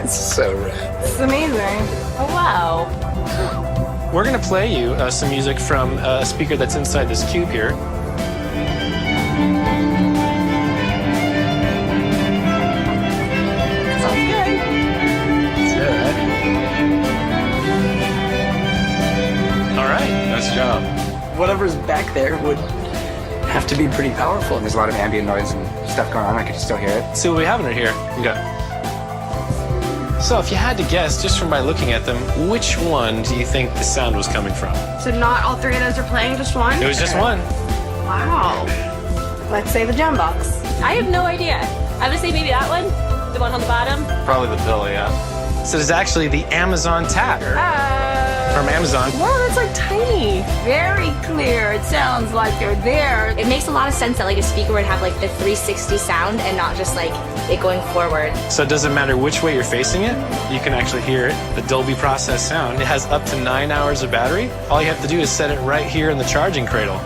So rad. It's amazing. Oh, wow. We're going to play you some music from a speaker that's inside this cube here. Sounds good. All right. Nice job. Whatever's back there would have to be pretty powerful. There's a lot of ambient noise and stuff going on. I could still hear it. See what we have in here. Okay. So if you had to guess, just from by looking at them, which one do you think the sound was coming from? So not all three of those are playing, just one? It was just one. Wow. Let's say the jam box. I have no idea. I would say maybe that one. The one on the bottom. Probably the pill, yeah. So it's actually the Amazon tap from Amazon. Wow, that's like tiny. Very clear. It sounds like they're there. It makes a lot of sense that like a speaker would have like the 360 sound and not just like it going forward. So it doesn't matter which way you're facing it, you can actually hear it. The Dolby Process sound. It has up to 9 hours of battery. All you have to do is set it right here in the charging cradle.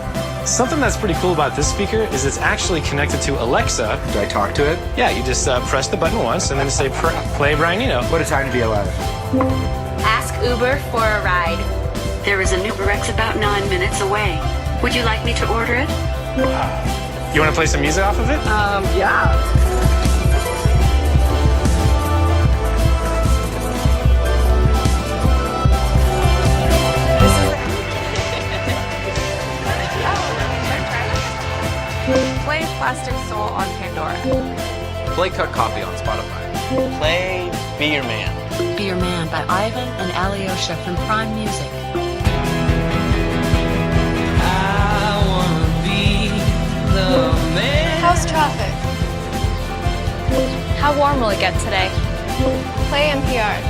Something that's pretty cool about this speaker is it's actually connected to Alexa. Do I talk to it? Yeah, you just press the button once and then say, play Brian Eno. What a time to be alive. Ask Uber for a ride. There is an UberX about 9 minutes away. Would you like me to order it? You want to play some music off of it? Yeah. Play Plastic Soul on Pandora. Play Cut Copy on Spotify. Play Be Your Man. Be Your Man by Ivan and Alyosha from Prime Music. How's traffic? How warm will it get today? Play NPR.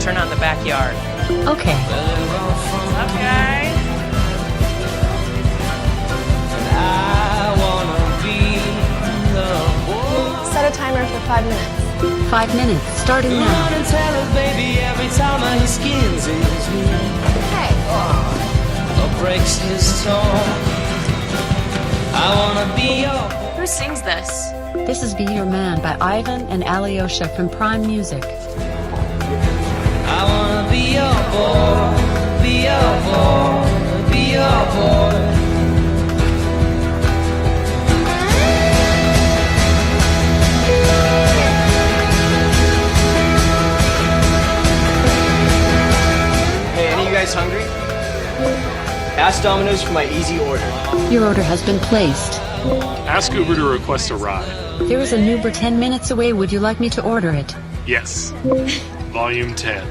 Turn on the backyard. Okay. What's up, guys? Set a timer for 5 minutes. 5 minutes, starting now. Hey. Who sings this? This is Be Your Man by Ivan and Alyosha from Prime Music. I wanna be your boy, be your boy, be your boy. Hey, any of you guys hungry? Ask Domino's for my easy order. Your order has been placed. Ask Uber to request a ride. There is an Uber 10 minutes away. Would you like me to order it? Yes. Volume 10.